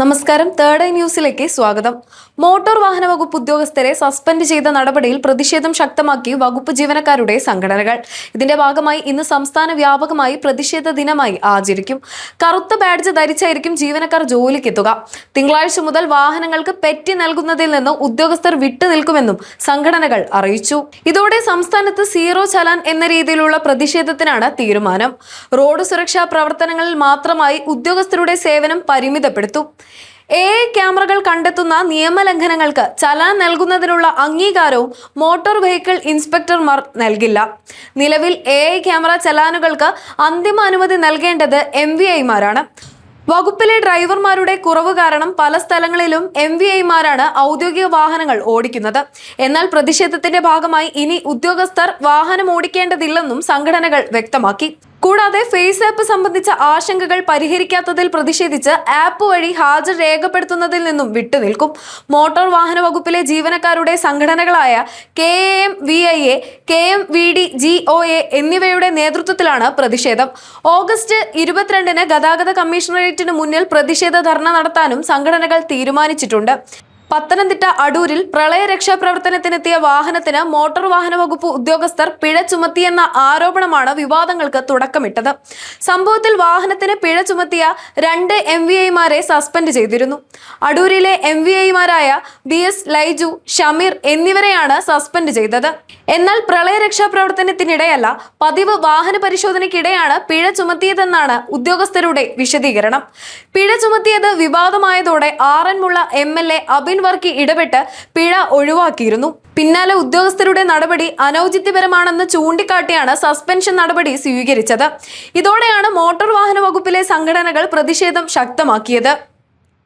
നമസ്കാരം. Third eye ന്യൂസിലേക്ക് സ്വാഗതം. മോട്ടോർ വാഹന വകുപ്പ് ഉദ്യോഗസ്ഥരെ സസ്പെൻഡ് ചെയ്ത നടപടിയിൽ പ്രതിഷേധം ശക്തമാക്കി വകുപ്പ് ജീവനക്കാരുടെ സംഘടനകൾ. ഇതിന്റെ ഭാഗമായി ഇന്ന് സംസ്ഥാന വ്യാപകമായി പ്രതിഷേധ ദിനമായി ആചരിക്കും. കറുത്ത ബാഡ്ജ് ധരിച്ചായിരിക്കും ജീവനക്കാർ ജോലിക്കെത്തുക. തിങ്കളാഴ്ച മുതൽ വാഹനങ്ങൾക്ക് പെറ്റി നൽകുന്നതിൽ നിന്ന് ഉദ്യോഗസ്ഥർ വിട്ടുനിൽക്കുമെന്നും സംഘടനകൾ അറിയിച്ചു. ഇതോടെ സംസ്ഥാനത്ത് സീറോ ചലാൻ എന്ന രീതിയിലുള്ള പ്രതിഷേധത്തിനാണ് തീരുമാനം. റോഡ് സുരക്ഷാ പ്രവർത്തനങ്ങളിൽ മാത്രമായി ഉദ്യോഗസ്ഥരുടെ സേവനം പരിമിതപ്പെടുത്തും. AI ക്യാമറകൾ കണ്ടെത്തുന്ന നിയമലംഘനങ്ങൾക്ക് ചലാൻ നൽകുന്നതിനുള്ള അംഗീകാരവും മോട്ടോർ വെഹിക്കിൾ ഇൻസ്പെക്ടർമാർ നൽകില്ല. നിലവിൽ AI ക്യാമറ ചലാനുകൾക്ക് അന്തിമ അനുമതി നൽകേണ്ടത് MVIമാരാണ്. വകുപ്പിലെ ഡ്രൈവർമാരുടെ കുറവ് കാരണം പല സ്ഥലങ്ങളിലും MVIമാരാണ് ഔദ്യോഗിക വാഹനങ്ങൾ ഓടിക്കുന്നത്. എന്നാൽ പ്രതിഷേധത്തിന്റെ ഭാഗമായി ഇനി ഉദ്യോഗസ്ഥർ വാഹനം ഓടിക്കേണ്ടതില്ലെന്നും സംഘടനകൾ വ്യക്തമാക്കി. കൂടാതെ ഫേസ് ആപ്പ് സംബന്ധിച്ച ആശങ്കകൾ പരിഹരിക്കാത്തതിൽ പ്രതിഷേധിച്ച് ആപ്പ് വഴി ഹാജർ രേഖപ്പെടുത്തുന്നതിൽ നിന്നും വിട്ടുനിൽക്കും. മോട്ടോർ വാഹന വകുപ്പിലെ ജീവനക്കാരുടെ സംഘടനകളായ KAMVIA, KMVDGOA എന്നിവയുടെ നേതൃത്വത്തിലാണ് പ്രതിഷേധം. ഓഗസ്റ്റ് 22-ന് ഗതാഗത കമ്മീഷണറേറ്റിന് മുന്നിൽ പ്രതിഷേധ ധർണ നടത്താനും സംഘടനകൾ തീരുമാനിച്ചിട്ടുണ്ട്. പത്തനംതിട്ട അടൂരിൽ പ്രളയ രക്ഷാപ്രവർത്തനത്തിനെത്തിയ വാഹനത്തിന് മോട്ടോർ വാഹന വകുപ്പ് ഉദ്യോഗസ്ഥർ പിഴ ചുമത്തിയെന്ന ആരോപണമാണ് വിവാദങ്ങൾക്ക് തുടക്കമിട്ടത്. സംഭവത്തിൽ വാഹനത്തിന് പിഴ ചുമത്തിയ 2 MVIമാരെ സസ്പെൻഡ് ചെയ്തിരുന്നു. അടൂരിലെ MVIമാരായ BS ലൈജു, ഷമീർ എന്നിവരെയാണ് സസ്പെൻഡ് ചെയ്തത്. എന്നാൽ പ്രളയ രക്ഷാപ്രവർത്തനത്തിനിടെയല്ല, പതിവ് വാഹന പരിശോധനയ്ക്കിടെയാണ് പിഴ ചുമത്തിയതെന്നാണ് ഉദ്യോഗസ്ഥരുടെ വിശദീകരണം. പിഴ ചുമത്തിയത് വിവാദമായതോടെ ആറന്മുള MLA അബിൻ വർക്കി ഇടപെട്ട് പിഴ ഒഴിവാക്കിയിരുന്നു. പിന്നാലെ ഉദ്യോഗസ്ഥരുടെ നടപടി അനൌചിത്യപരമാണെന്ന് ചൂണ്ടിക്കാട്ടിയാണ് സസ്പെൻഷൻ നടപടി സ്വീകരിച്ചത്. ഇതോടെയാണ് മോട്ടോർ വാഹന വകുപ്പിലെ സംഘടനകൾ പ്രതിഷേധം ശക്തമാക്കിയത്.